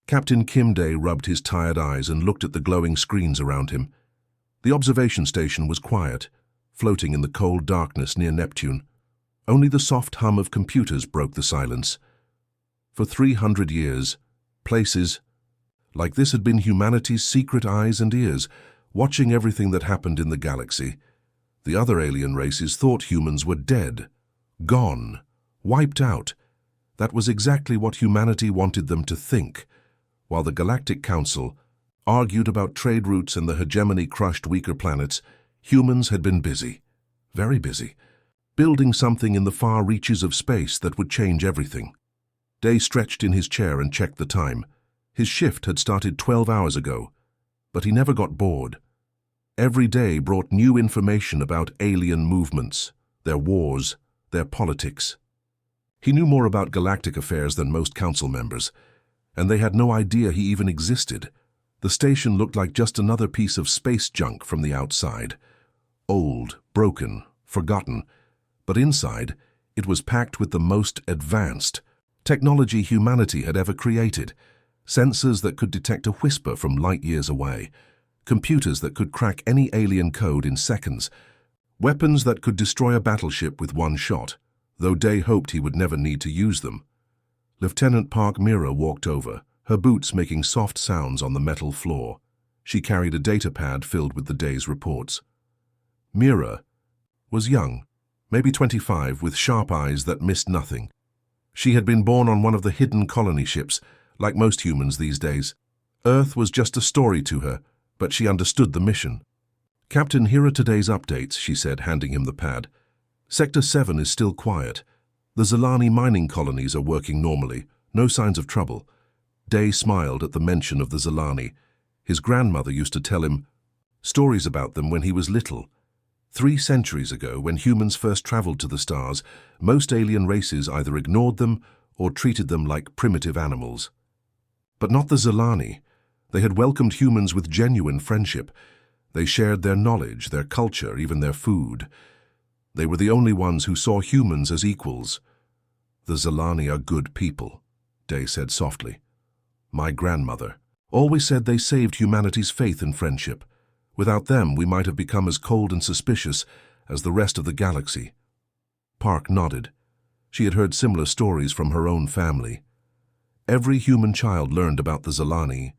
Captain Kim Day rubbed his tired eyes and looked at the glowing screens around him. The observation station was quiet, floating in the cold darkness near Neptune. Only the soft hum of computers broke the silence. For 300 years, places like this had been humanity's secret eyes and ears, watching everything that happened in the galaxy. The other alien races thought humans were dead, gone, wiped out. That was exactly what humanity wanted them to think, while the Galactic Council argued about trade routes and the hegemony crushed weaker planets. Humans had been busy, very busy, building something in the far reaches of space that would change everything. Day stretched in his chair and checked the time. His shift had started 12 hours ago, but he never got bored. Every day brought new information about alien movements, their wars, their politics. He knew more about galactic affairs than most council members, and they had no idea he even existed. The station looked like just another piece of space junk from the outside. Old, broken, forgotten, but inside, it was packed with the most advanced technology humanity had ever created. Sensors that could detect a whisper from light years away, computers that could crack any alien code in seconds, weapons that could destroy a battleship with one shot, though Day hoped he would never need to use them. Lieutenant Park Mira walked over, her boots making soft sounds on the metal floor. She carried a data pad filled with the day's reports. Mira was young, maybe 25, with sharp eyes that missed nothing. She had been born on one of the hidden colony ships, like most humans these days. Earth was just a story to her, but she understood the mission. "Captain, here are today's updates," she said, handing him the pad. "Sector 7 is still quiet. The Zilani mining colonies are working normally, no signs of trouble." Day smiled at the mention of the Zilani. His grandmother used to tell him stories about them when he was little. 3 centuries ago, when humans first traveled to the stars, most alien races either ignored them or treated them like primitive animals. But not the Zilani. They had welcomed humans with genuine friendship. They shared their knowledge, their culture, even their food. They were the only ones who saw humans as equals. "The Zilani are good people," Day said softly. "My grandmother always said they saved humanity's faith and friendship. Without them, we might have become as cold and suspicious as the rest of the galaxy." Park nodded. She had heard similar stories from her own family. Every human child learned about the Zilani.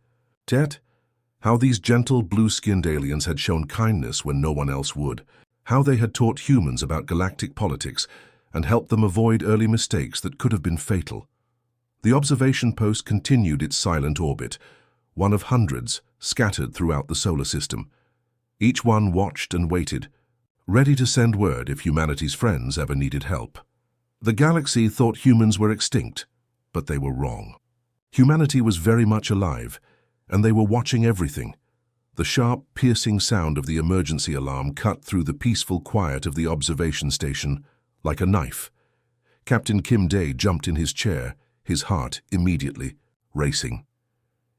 How these gentle, blue-skinned aliens had shown kindness when no one else would. How they had taught humans about galactic politics and helped them avoid early mistakes that could have been fatal. The observation post continued its silent orbit, one of hundreds scattered throughout the solar system. Each one watched and waited, ready to send word if humanity's friends ever needed help. The galaxy thought humans were extinct, but they were wrong. Humanity was very much alive, and they were watching everything. The sharp, piercing sound of the emergency alarm cut through the peaceful quiet of the observation station like a knife. Captain Kim Day jumped in his chair, his heart immediately racing.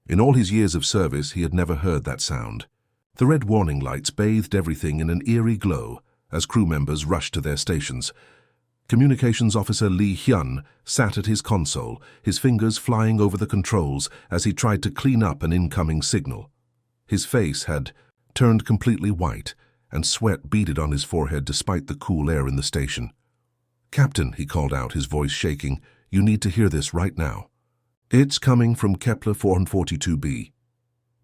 In all his years of service, he had never heard that sound. The red warning lights bathed everything in an eerie glow as crew members rushed to their stations. Communications Officer Lee Hyun sat at his console, his fingers flying over the controls as he tried to clean up an incoming signal. His face had turned completely white, and sweat beaded on his forehead despite the cool air in the station. "Captain," he called out, his voice shaking, "you need to hear this right now." "It's coming from Kepler 442b.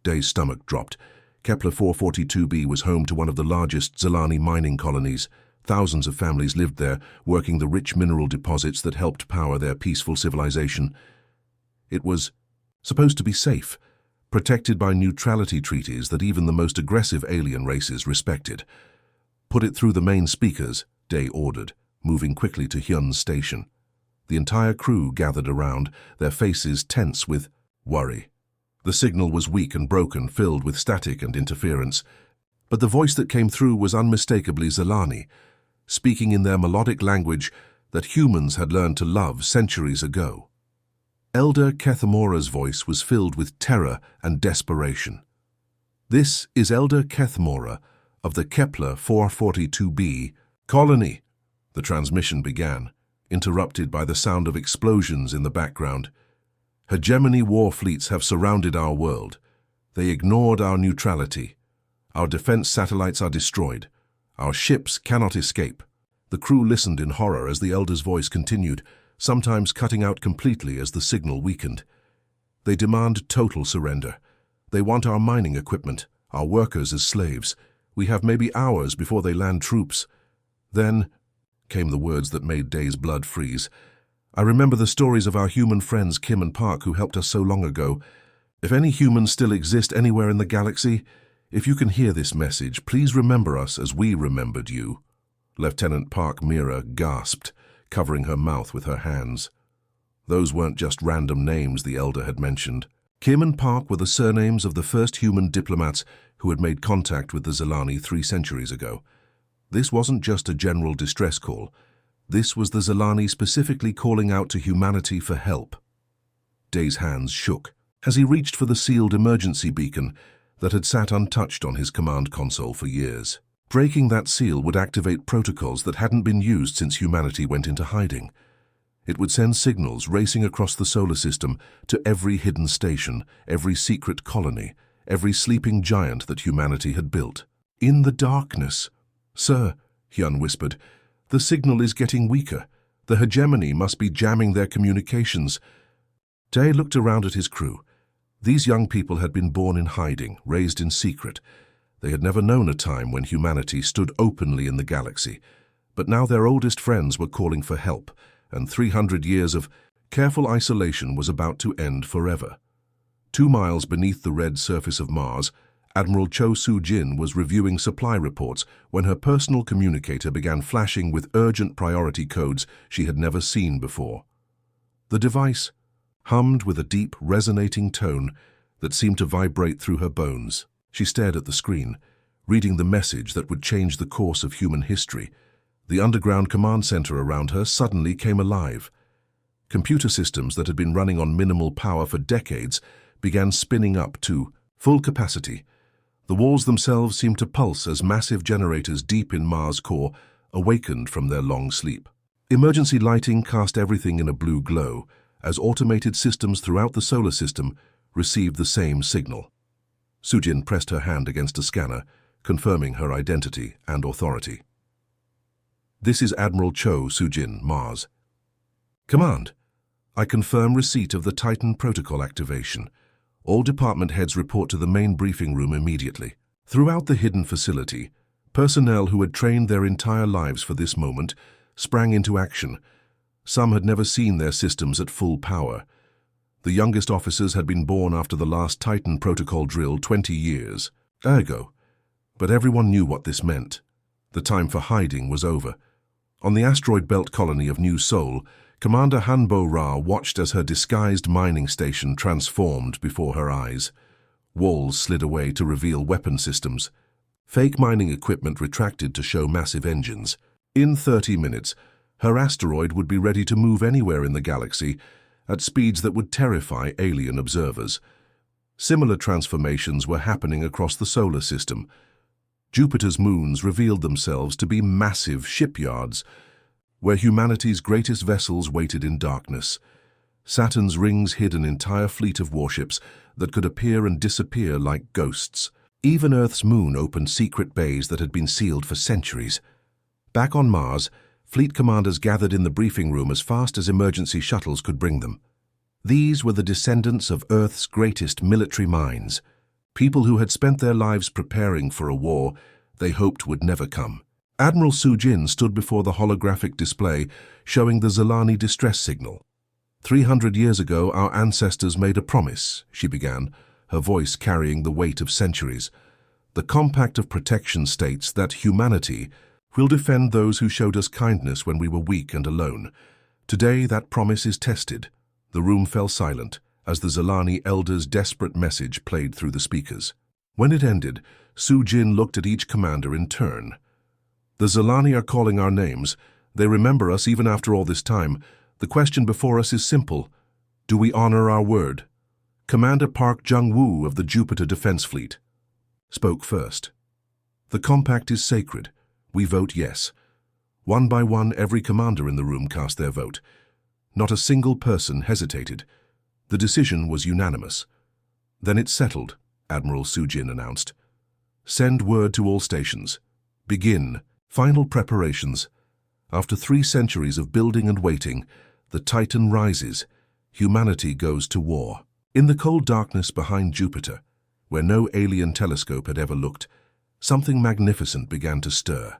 Day's stomach dropped. Kepler 442b was home to one of the largest Zilani mining colonies. Thousands of families lived there, working the rich mineral deposits that helped power their peaceful civilization. It was supposed to be safe, protected by neutrality treaties that even the most aggressive alien races respected. "Put it through the main speakers," Day ordered, moving quickly to Hyun's station. The entire crew gathered around, their faces tense with worry. The signal was weak and broken, filled with static and interference. But the voice that came through was unmistakably Zilani, speaking in their melodic language that humans had learned to love centuries ago. Elder Kethamora's voice was filled with terror and desperation. "This is Elder Kethamora of the Kepler 442b colony," the transmission began, interrupted by the sound of explosions in the background. Hegemony war fleets have surrounded our world. They ignored our neutrality. Our defense satellites are destroyed. Our ships cannot escape. The crew listened in horror as the elder's voice continued, sometimes cutting out completely as the signal weakened. They demand total surrender. They want our mining equipment, our workers as slaves. We have maybe hours before they land troops. Then came the words that made Day's blood freeze. I remember the stories of our human friends Kim and Park who helped us so long ago. If any humans still exist anywhere in the galaxy, if you can hear this message, please remember us as we remembered you. Lieutenant Park Mira gasped, covering her mouth with her hands. Those weren't just random names the elder had mentioned. Kim and Park were the surnames of the first human diplomats who had made contact with the Zilani 3 centuries ago. This wasn't just a general distress call. This was the Zilani specifically calling out to humanity for help. Day's hands shook as he reached for the sealed emergency beacon that had sat untouched on his command console for years. Breaking that seal would activate protocols that hadn't been used since humanity went into hiding. It would send signals racing across the solar system to every hidden station, every secret colony, every sleeping giant that humanity had built. In the darkness. Sir, Hyun whispered, the signal is getting weaker. The hegemony must be jamming their communications. Day looked around at his crew. These young people had been born in hiding, raised in secret. They had never known a time when humanity stood openly in the galaxy. But now their oldest friends were calling for help, and 300 years of careful isolation was about to end forever. 2 miles beneath the red surface of Mars, Admiral Cho Soo-jin was reviewing supply reports when her personal communicator began flashing with urgent priority codes she had never seen before. The device hummed with a deep, resonating tone that seemed to vibrate through her bones. She stared at the screen, reading the message that would change the course of human history. The underground command center around her suddenly came alive. Computer systems that had been running on minimal power for decades began spinning up to full capacity. The walls themselves seemed to pulse as massive generators deep in Mars' core awakened from their long sleep. Emergency lighting cast everything in a blue glow as automated systems throughout the solar system received the same signal. Soo-jin pressed her hand against a scanner, confirming her identity and authority. This is Admiral Cho Soo-jin, Mars. Command. I confirm receipt of the Titan protocol activation. All department heads report to the main briefing room immediately. Throughout the hidden facility, personnel who had trained their entire lives for this moment sprang into action. Some had never seen their systems at full power. The youngest officers had been born after the last Titan protocol drill 20 years ago. But everyone knew what this meant. The time for hiding was over. On the asteroid belt colony of New Seoul, Commander Hanbo Ra watched as her disguised mining station transformed before her eyes. Walls slid away to reveal weapon systems. Fake mining equipment retracted to show massive engines. In 30 minutes, her asteroid would be ready to move anywhere in the galaxy at speeds that would terrify alien observers. Similar transformations were happening across the solar system. Jupiter's moons revealed themselves to be massive shipyards, where humanity's greatest vessels waited in darkness. Saturn's rings hid an entire fleet of warships that could appear and disappear like ghosts. Even Earth's moon opened secret bays that had been sealed for centuries. Back on Mars, fleet commanders gathered in the briefing room as fast as emergency shuttles could bring them. These were the descendants of Earth's greatest military minds, people who had spent their lives preparing for a war they hoped would never come. Admiral Soo-jin stood before the holographic display showing the Zilani distress signal. 300 years ago, our ancestors made a promise, she began, her voice carrying the weight of centuries. The Compact of Protection states that humanity will defend those who showed us kindness when we were weak and alone. Today, that promise is tested. The room fell silent as the Zilani elder's desperate message played through the speakers. When it ended, Soo-jin looked at each commander in turn. The Zilani are calling our names. They remember us even after all this time. The question before us is simple. Do we honor our word? Commander Park Jung-woo of the Jupiter Defense Fleet spoke first. The compact is sacred. We vote yes. One by one, every commander in the room cast their vote. Not a single person hesitated. The decision was unanimous. "Then it's settled," Admiral Sujin announced. "Send word to all stations. Begin final preparations. After 3 centuries of building and waiting, the Titan rises. Humanity goes to war." In the cold darkness behind Jupiter, where no alien telescope had ever looked, something magnificent began to stir.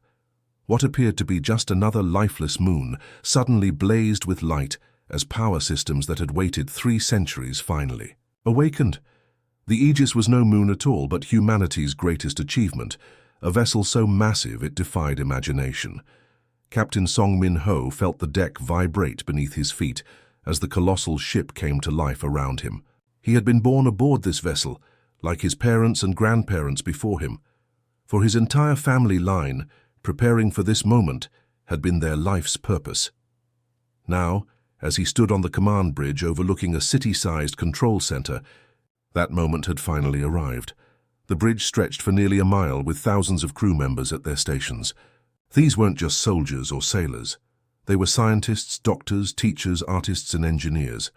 What appeared to be just another lifeless moon suddenly blazed with light as power systems that had waited 3 centuries finally awakened. The Aegis was no moon at all, but humanity's greatest achievement, a vessel so massive it defied imagination. Captain Song Min-ho felt the deck vibrate beneath his feet as the colossal ship came to life around him. He had been born aboard this vessel, like his parents and grandparents before him. For his entire family line, preparing for this moment had been their life's purpose. Now, as he stood on the command bridge overlooking a city-sized control center, that moment had finally arrived. The bridge stretched for nearly a mile with thousands of crew members at their stations. These weren't just soldiers or sailors. They were scientists, doctors, teachers, artists, and engineers.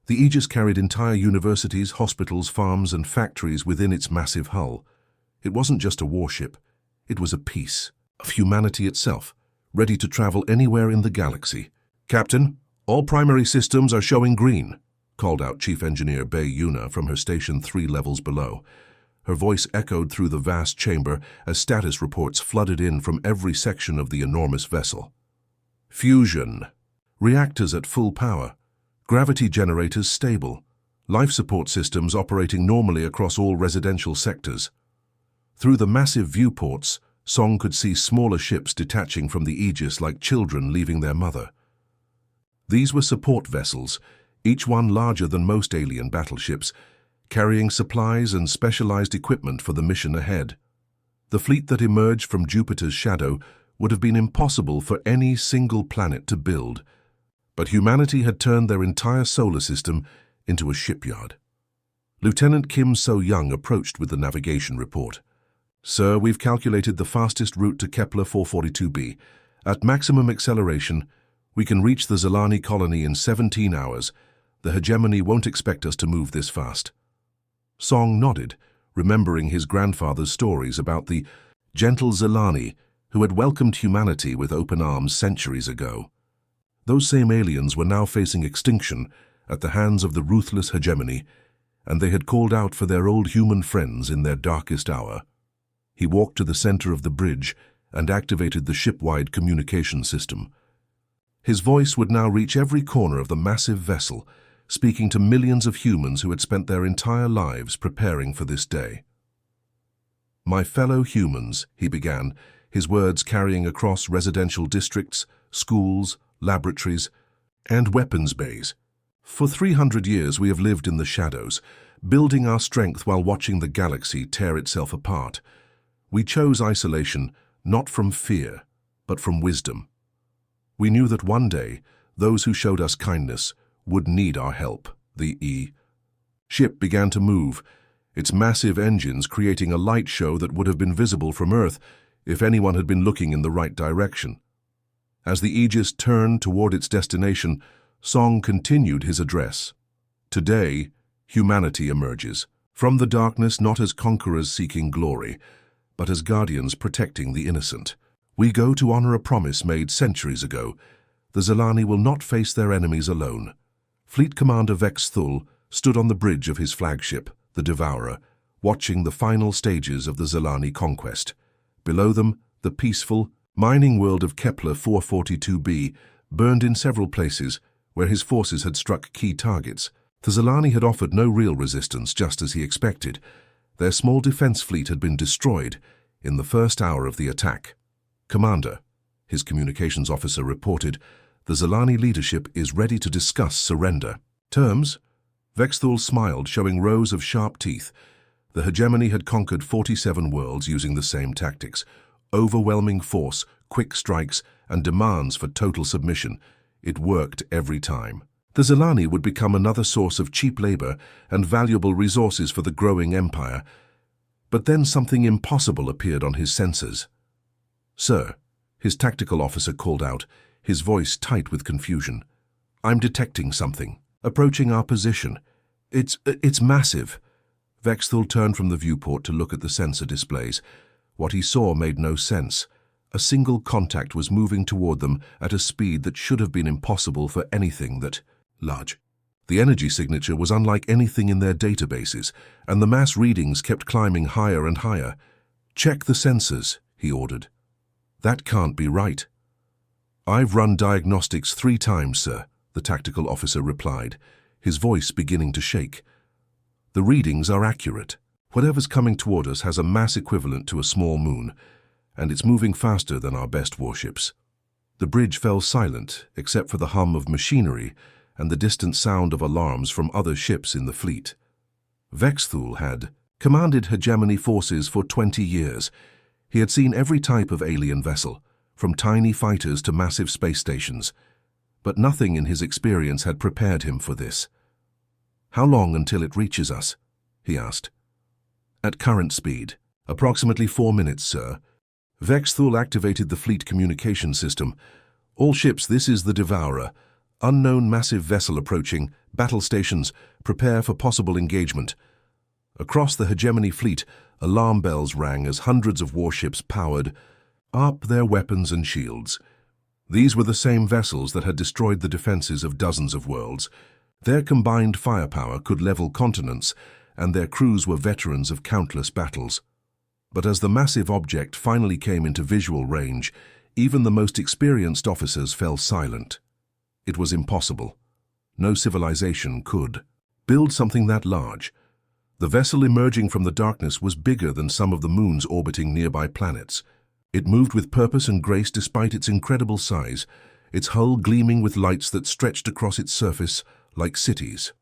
The Aegis carried entire universities, hospitals, farms, and factories within its massive hull. It wasn't just a warship. It was a piece of humanity itself, ready to travel anywhere in the galaxy. "Captain, all primary systems are showing green," called out Chief Engineer Bei Yuna from her station 3 levels below. Her voice echoed through the vast chamber as status reports flooded in from every section of the enormous vessel. "Fusion. Reactors at full power. Gravity generators stable. Life support systems operating normally across all residential sectors." Through the massive viewports, Song could see smaller ships detaching from the Aegis like children leaving their mother. These were support vessels, each one larger than most alien battleships, carrying supplies and specialized equipment for the mission ahead. The fleet that emerged from Jupiter's shadow would have been impossible for any single planet to build, but humanity had turned their entire solar system into a shipyard. Lieutenant Kim So-young approached with the navigation report. "Sir, we've calculated the fastest route to Kepler 442b. At maximum acceleration, we can reach the Zilani colony in 17 hours. The hegemony won't expect us to move this fast." Song nodded, remembering his grandfather's stories about the gentle Zilani who had welcomed humanity with open arms centuries ago. Those same aliens were now facing extinction at the hands of the ruthless hegemony, and they had called out for their old human friends in their darkest hour. He walked to the center of the bridge and activated the ship-wide communication system. His voice would now reach every corner of the massive vessel, speaking to millions of humans who had spent their entire lives preparing for this day. "My fellow humans," he began, his words carrying across residential districts, schools, laboratories, and weapons bays. "For 300 years we have lived in the shadows, building our strength while watching the galaxy tear itself apart. We chose isolation not from fear, but from wisdom. We knew that one day, those who showed us kindness would need our help." The ship began to move, its massive engines creating a light show that would have been visible from Earth if anyone had been looking in the right direction. As the Aegis turned toward its destination, Song continued his address. "Today, humanity emerges from the darkness not as conquerors seeking glory, but as guardians protecting the innocent. We go to honor a promise made centuries ago. The Zilani will not face their enemies alone." Fleet Commander Vex Thul stood on the bridge of his flagship, the Devourer, watching the final stages of the Zilani conquest. Below them, the peaceful, mining world of Kepler 442b burned in several places where his forces had struck key targets. The Zilani had offered no real resistance, just as he expected. Their small defense fleet had been destroyed in the first hour of the attack. "Commander," his communications officer reported, "the Zilani leadership is ready to discuss surrender." "Terms?" Vexthul smiled, showing rows of sharp teeth. The hegemony had conquered 47 worlds using the same tactics: overwhelming force, quick strikes, and demands for total submission. It worked every time. The Zilani would become another source of cheap labor and valuable resources for the growing empire. But then something impossible appeared on his sensors. "Sir," his tactical officer called out, his voice tight with confusion. "I'm detecting something. Approaching our position. It's massive. Vexthul turned from the viewport to look at the sensor displays. What he saw made no sense. A single contact was moving toward them at a speed that should have been impossible for anything that large. The energy signature was unlike anything in their databases, and the mass readings kept climbing higher and higher. "Check the sensors," he ordered. "That can't be right." "I've run diagnostics 3 times, sir," the tactical officer replied, his voice beginning to shake. "The readings are accurate. Whatever's coming toward us has a mass equivalent to a small moon, and it's moving faster than our best warships." The bridge fell silent, except for the hum of machinery and the distant sound of alarms from other ships in the fleet. Vexthul had commanded hegemony forces for 20 years. He had seen every type of alien vessel, from tiny fighters to massive space stations. But nothing in his experience had prepared him for this. "How long until it reaches us?" he asked. "At current speed, approximately 4 minutes, sir." Vexthul activated the fleet communication system. "All ships, this is the Devourer. Unknown massive vessel approaching. Battle stations, prepare for possible engagement." Across the hegemony fleet, alarm bells rang as hundreds of warships powered up their weapons and shields. These were the same vessels that had destroyed the defenses of dozens of worlds. Their combined firepower could level continents, and their crews were veterans of countless battles. But as the massive object finally came into visual range, even the most experienced officers fell silent. It was impossible. No civilization could build something that large. The vessel emerging from the darkness was bigger than some of the moons orbiting nearby planets. It moved with purpose and grace despite its incredible size, its hull gleaming with lights that stretched across its surface like cities.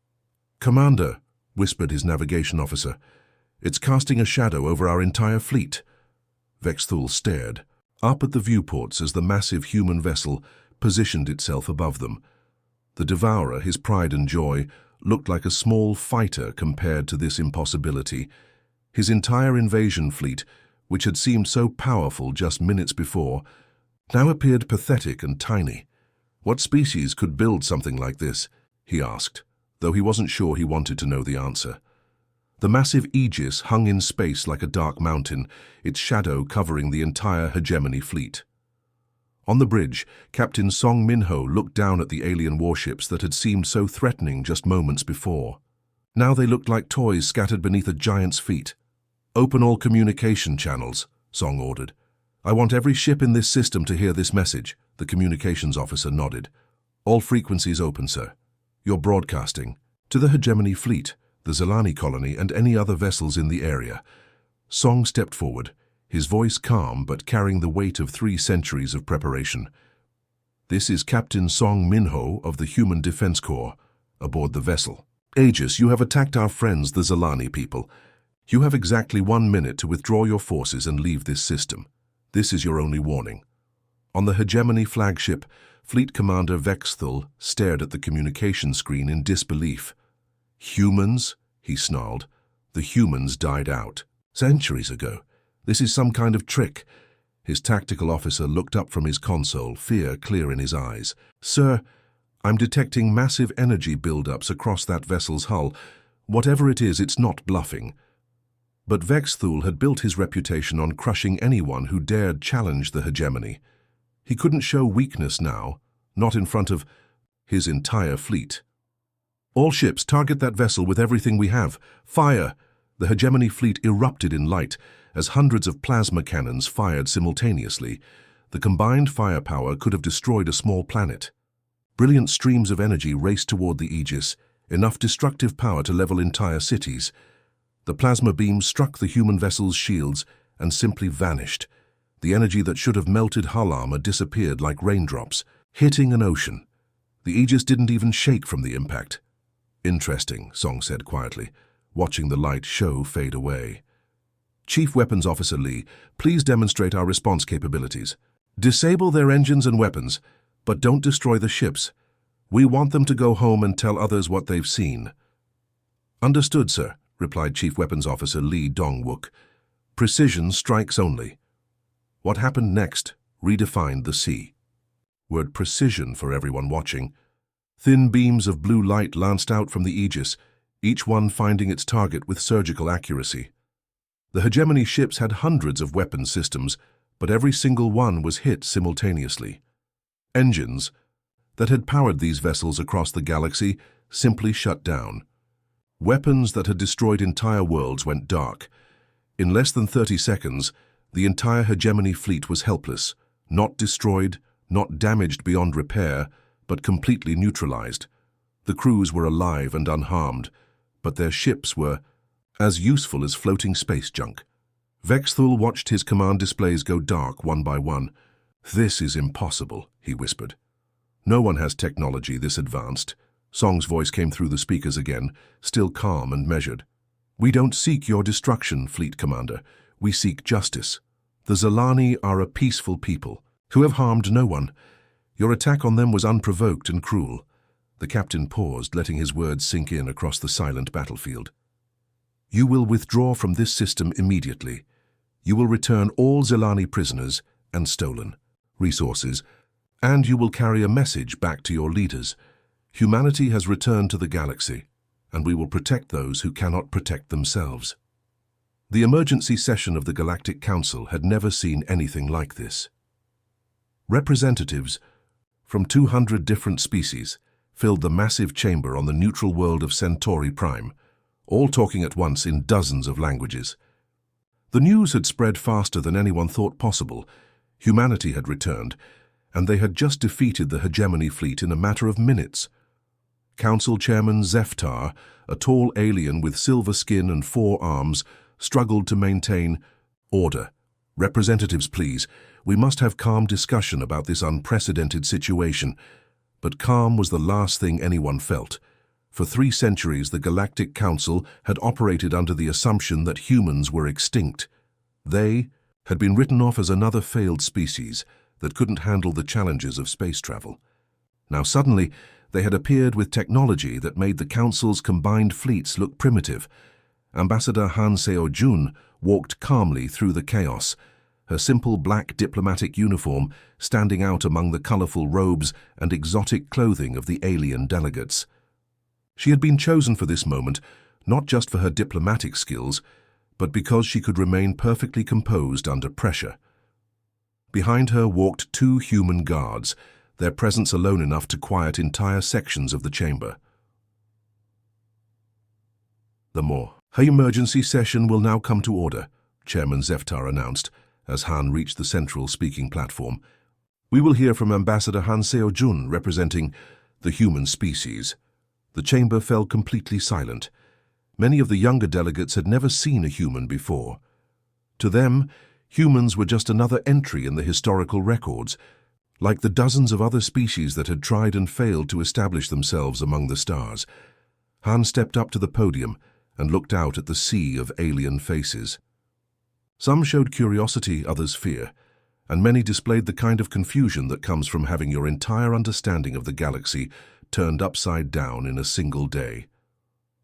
"Commander," whispered his navigation officer, "it's casting a shadow over our entire fleet." Vexthul stared up at the viewports as the massive human vessel positioned itself above them. The Devourer, his pride and joy, looked like a small fighter compared to this impossibility. His entire invasion fleet, which had seemed so powerful just minutes before, now appeared pathetic and tiny. What species could build something like this? He asked, though he wasn't sure he wanted to know the answer. The massive Aegis hung in space like a dark mountain, its shadow covering the entire hegemony fleet. On the bridge, Captain Song Minho looked down at the alien warships that had seemed so threatening just moments before. Now they looked like toys scattered beneath a giant's feet. "Open all communication channels," Song ordered. "I want every ship in this system to hear this message." The communications officer nodded. "All frequencies open, sir. You're broadcasting to the hegemony fleet, the Zelani colony, and any other vessels in the area." Song stepped forward, his voice calm but carrying the weight of 3 centuries of preparation. "This is Captain Song Minho of the Human Defense Corps, aboard the vessel. Aegis, you have attacked our friends, the Zelani people. You have exactly 1 minute to withdraw your forces and leave this system. This is your only warning." On the hegemony flagship, Fleet Commander Vexthul stared at the communication screen in disbelief. "Humans?" he snarled. "The humans died out centuries ago. This is some kind of trick." His tactical officer looked up from his console, fear clear in his eyes. "Sir, I'm detecting massive energy buildups across that vessel's hull. Whatever it is, it's not bluffing." But Vexthul had built his reputation on crushing anyone who dared challenge the hegemony. He couldn't show weakness now, not in front of his entire fleet. "All ships, target that vessel with everything we have. Fire!" The hegemony fleet erupted in light as hundreds of plasma cannons fired simultaneously. The combined firepower could have destroyed a small planet. Brilliant streams of energy raced toward the Aegis, enough destructive power to level entire cities. The plasma beams struck the human vessel's shields and simply vanished. The energy that should have melted hull armor disappeared like raindrops, hitting an ocean. The Aegis didn't even shake from the impact. "Interesting," Song said quietly, watching the light show fade away. "Chief Weapons Officer Lee, please demonstrate our response capabilities. Disable their engines and weapons, but don't destroy the ships. We want them to go home and tell others what they've seen." "Understood, sir," replied Chief Weapons Officer Lee Dong-wook. "Precision strikes only." What happened next redefined the sea. Word precision for everyone watching. Thin beams of blue light lanced out from the Aegis, each one finding its target with surgical accuracy. The hegemony ships had hundreds of weapon systems, but every single one was hit simultaneously. Engines that had powered these vessels across the galaxy simply shut down. Weapons that had destroyed entire worlds went dark. In less than 30 seconds, the entire hegemony fleet was helpless, not destroyed, not damaged beyond repair, but completely neutralized. The crews were alive and unharmed, but their ships were as useful as floating space junk. Vexthul watched his command displays go dark one by one. "This is impossible," he whispered. "No one has technology this advanced." Song's voice came through the speakers again, still calm and measured. "We don't seek your destruction, Fleet Commander. We seek justice. The Zalani are a peaceful people who have harmed no one. Your attack on them was unprovoked and cruel." The captain paused, letting his words sink in across the silent battlefield. "You will withdraw from this system immediately. You will return all Zalani prisoners and stolen resources, and you will carry a message back to your leaders. Humanity has returned to the galaxy, and we will protect those who cannot protect themselves." The emergency session of the Galactic Council had never seen anything like this. Representatives from 200 different species filled the massive chamber on the neutral world of Centauri Prime, all talking at once in dozens of languages. The news had spread faster than anyone thought possible. Humanity had returned, and they had just defeated the hegemony fleet in a matter of minutes. Council Chairman Zeftar, a tall alien with silver skin and 4 arms, struggled to maintain order. "Representatives, please. We must have calm discussion about this unprecedented situation." But calm was the last thing anyone felt. For 3 centuries, the Galactic Council had operated under the assumption that humans were extinct. They had been written off as another failed species that couldn't handle the challenges of space travel. Now suddenly, they had appeared with technology that made the Council's combined fleets look primitive. Ambassador Han Seo-jun walked calmly through the chaos, her simple black diplomatic uniform standing out among the colorful robes and exotic clothing of the alien delegates. She had been chosen for this moment, not just for her diplomatic skills, but because she could remain perfectly composed under pressure. Behind her walked 2 human guards, their presence alone enough to quiet entire sections of the chamber. "Her emergency session will now come to order," Chairman Zeftar announced, as Han reached the central speaking platform. "We will hear from Ambassador Han Seo-jun, representing the human species." The chamber fell completely silent. Many of the younger delegates had never seen a human before. To them, humans were just another entry in the historical records, like the dozens of other species that had tried and failed to establish themselves among the stars. Han stepped up to the podium and looked out at the sea of alien faces. Some showed curiosity, others fear, and many displayed the kind of confusion that comes from having your entire understanding of the galaxy turned upside down in a single day.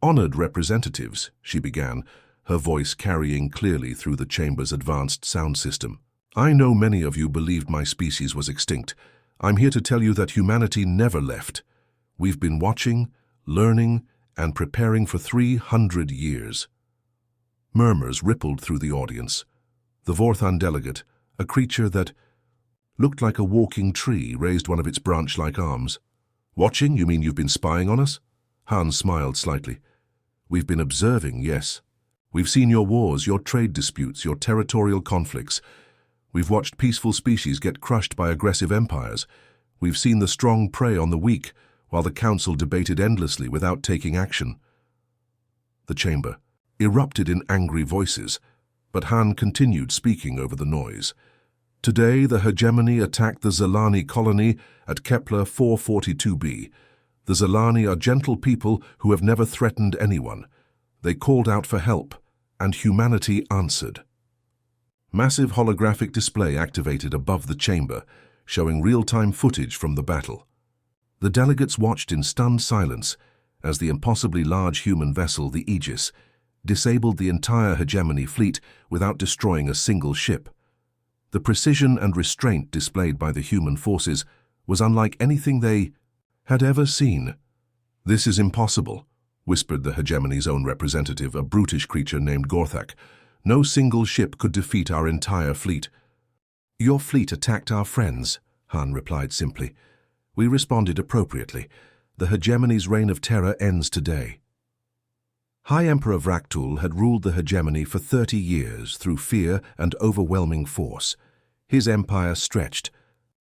"Honored representatives," she began, her voice carrying clearly through the chamber's advanced sound system. "I know many of you believed my species was extinct. I'm here to tell you that humanity never left. We've been watching, learning, and preparing for 300 years. Murmurs rippled through the audience. The Vorthan delegate, a creature that looked like a walking tree, raised one of its branch-like arms. "Watching? You mean you've been spying on us?" Han smiled slightly. "We've been observing, yes. We've seen your wars, your trade disputes, your territorial conflicts. We've watched peaceful species get crushed by aggressive empires. We've seen the strong prey on the weak, while the Council debated endlessly without taking action." The chamber erupted in angry voices, but Han continued speaking over the noise. "Today, the hegemony attacked the Zalani colony at Kepler 442b. The Zalani are gentle people who have never threatened anyone. They called out for help, and humanity answered." Massive holographic display activated above the chamber, showing real-time footage from the battle. The delegates watched in stunned silence as the impossibly large human vessel, the Aegis, disabled the entire hegemony fleet without destroying a single ship. The precision and restraint displayed by the human forces was unlike anything they had ever seen. "This is impossible. whispered the hegemony's own representative, a brutish creature named Gorthak. "No single ship could defeat our entire fleet." "Your fleet attacked our friends," Han replied simply. "We responded appropriately. The hegemony's reign of terror ends today." High Emperor Vraktul had ruled the hegemony for 30 years through fear and overwhelming force. His empire stretched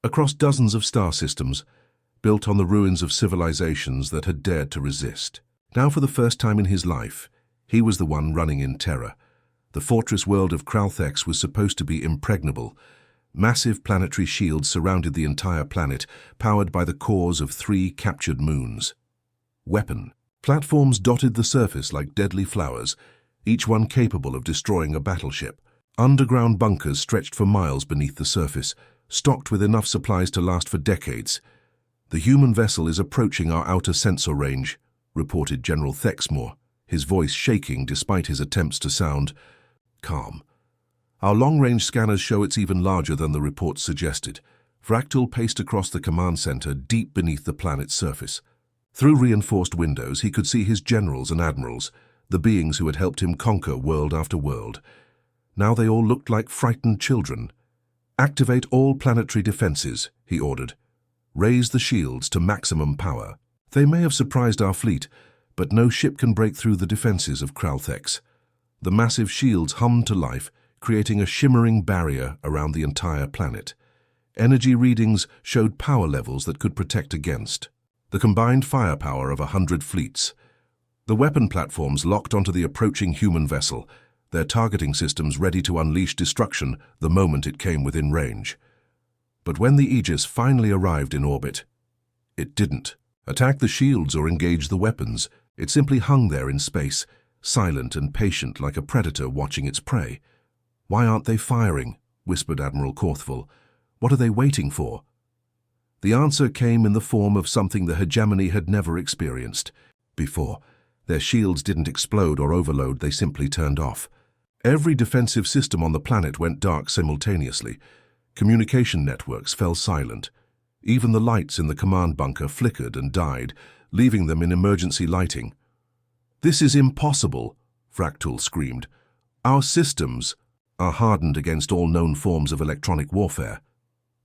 across dozens of star systems, built on the ruins of civilizations that had dared to resist. Now, for the first time in his life, he was the one running in terror. The fortress world of Kralthex was supposed to be impregnable. Massive planetary shields surrounded the entire planet, powered by the cores of 3 captured moons. Weapon platforms dotted the surface like deadly flowers, each one capable of destroying a battleship. Underground bunkers stretched for miles beneath the surface, stocked with enough supplies to last for decades. "The human vessel is approaching our outer sensor range," reported General Thexmore, his voice shaking despite his attempts to sound calm. "Our long-range scanners show it's even larger than the reports suggested." Vraktul paced across the command center deep beneath the planet's surface. Through reinforced windows, he could see his generals and admirals, the beings who had helped him conquer world after world. Now they all looked like frightened children. "Activate all planetary defenses," he ordered. "Raise the shields to maximum power. They may have surprised our fleet, but no ship can break through the defenses of Kralthex." The massive shields hummed to life, creating a shimmering barrier around the entire planet. Energy readings showed power levels that could protect against the combined firepower of 100 fleets. The weapon platforms locked onto the approaching human vessel, their targeting systems ready to unleash destruction the moment it came within range. But when the Aegis finally arrived in orbit, it didn't attack the shields or engage the weapons. It simply hung there in space, silent and patient like a predator watching its prey. "Why aren't they firing?" whispered Admiral Korthval. "What are they waiting for?" The answer came in the form of something the hegemony had never experienced before. Their shields didn't explode or overload, they simply turned off. Every defensive system on the planet went dark simultaneously. Communication networks fell silent. Even the lights in the command bunker flickered and died, leaving them in emergency lighting. "This is impossible," Vraktul screamed. "Our systems are hardened against all known forms of electronic warfare."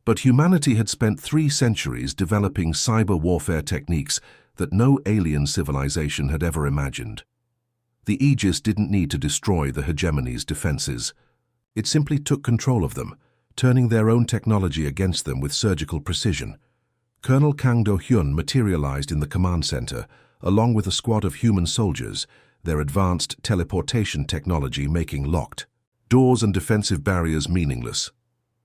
But humanity had spent 3 centuries developing cyber warfare techniques that no alien civilization had ever imagined. The Aegis didn't need to destroy the hegemony's defenses. It simply took control of them, turning their own technology against them with surgical precision. Colonel Kang Do-hyun materialized in the command center, along with a squad of human soldiers, their advanced teleportation technology making locked doors and defensive barriers meaningless.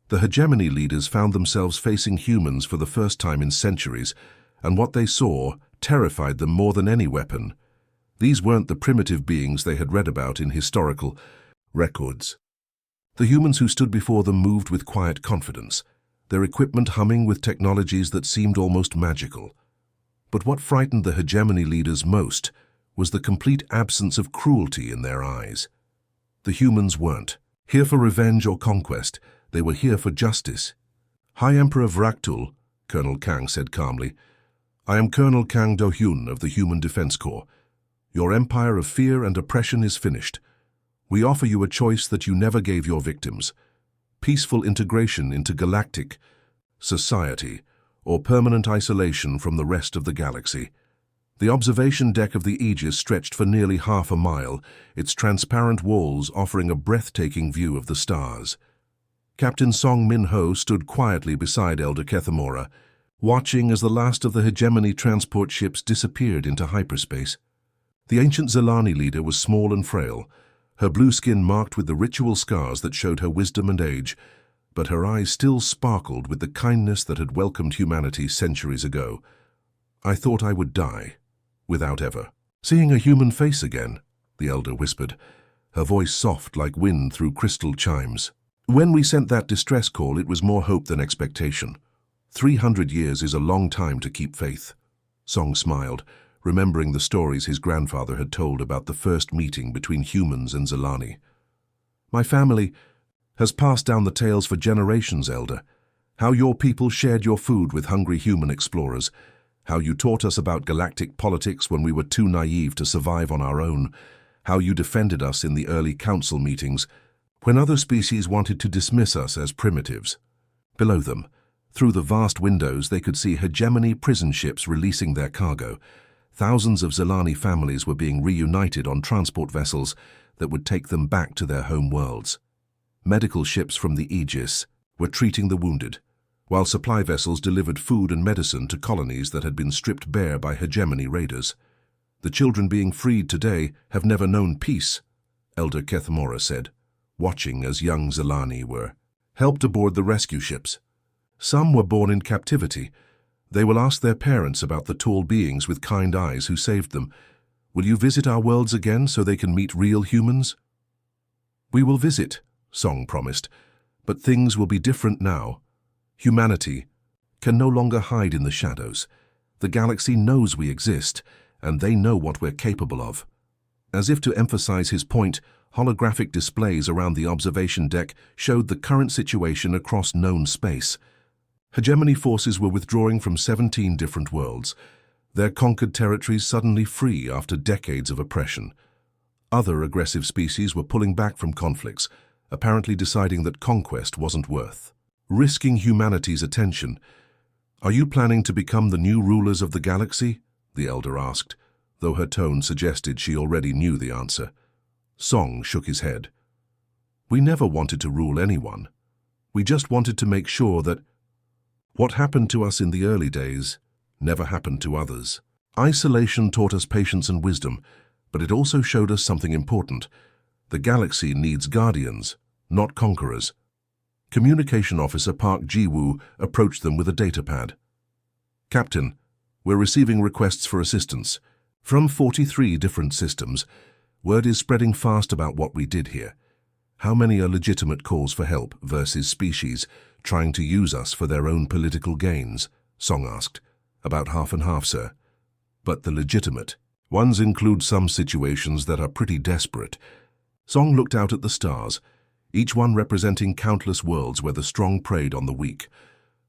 The hegemony leaders found themselves facing humans for the first time in centuries, and what they saw terrified them more than any weapon. These weren't the primitive beings they had read about in historical records. The humans who stood before them moved with quiet confidence, their equipment humming with technologies that seemed almost magical. But what frightened the hegemony leaders most was the complete absence of cruelty in their eyes. The humans weren't here for revenge or conquest. They were here for justice. "High Emperor Vraktul," Colonel Kang said calmly, "I am Colonel Kang Do-hyun of the Human Defense Corps. Your empire of fear and oppression is finished. We offer you a choice that you never gave your victims: peaceful integration into galactic society or permanent isolation from the rest of the galaxy." The observation deck of the Aegis stretched for nearly half a mile, its transparent walls offering a breathtaking view of the stars. Captain Song Min-ho stood quietly beside Elder Kethamora, watching as the last of the hegemony transport ships disappeared into hyperspace. The ancient Zelani leader was small and frail, her blue skin marked with the ritual scars that showed her wisdom and age, but her eyes still sparkled with the kindness that had welcomed humanity centuries ago. "I thought I would die, without ever seeing a human face again," the elder whispered, her voice soft like wind through crystal chimes. "When we sent that distress call, it was more hope than expectation. 300 years is a long time to keep faith." Song smiled, remembering the stories his grandfather had told about the first meeting between humans and Zelani. "My family has passed down the tales for generations, Elder. How your people shared your food with hungry human explorers, How you taught us about galactic politics when we were too naive to survive on our own. How you defended us in the early council meetings, when other species wanted to dismiss us as primitives. Below them, through the vast windows, they could see hegemony prison ships releasing their cargo. Thousands of Zilani families were being reunited on transport vessels that would take them back to their home worlds. Medical ships from the Aegis were treating the wounded, while supply vessels delivered food and medicine to colonies that had been stripped bare by hegemony raiders. The children being freed today have never known peace, Elder Kethmora said, watching as young Zilani were helped aboard the rescue ships. Some were born in captivity. They will ask their parents about the tall beings with kind eyes who saved them. Will you visit our worlds again so they can meet real humans? We will visit, Song promised, but things will be different now. Humanity can no longer hide in the shadows. The galaxy knows we exist, and they know what we're capable of. As if to emphasize his point, holographic displays around the observation deck showed the current situation across known space. Hegemony forces were withdrawing from 17 different worlds, their conquered territories suddenly free after decades of oppression. Other aggressive species were pulling back from conflicts, apparently deciding that conquest wasn't worth risking humanity's attention. Are you planning to become the new rulers of the galaxy? The Elder asked, though her tone suggested she already knew the answer. Song shook his head. We never wanted to rule anyone. We just wanted to make sure that what happened to us in the early days never happened to others. Isolation taught us patience and wisdom, but it also showed us something important. The galaxy needs guardians, not conquerors. Communication Officer Park Ji-woo approached them with a datapad. Captain, we're receiving requests for assistance. From 43 different systems, word is spreading fast about what we did here. How many are legitimate calls for help versus species trying to use us for their own political gains? Song asked. About half and half, sir. But the legitimate ones include some situations that are pretty desperate. Song looked out at the stars, each one representing countless worlds where the strong preyed on the weak.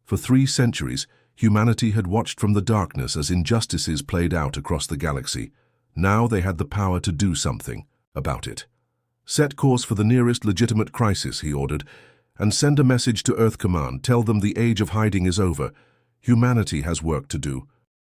For 3 centuries, humanity had watched from the darkness as injustices played out across the galaxy. Now they had the power to do something about it. Set course for the nearest legitimate crisis, he ordered, and send a message to Earth Command. Tell them the age of hiding is over. Humanity has work to do.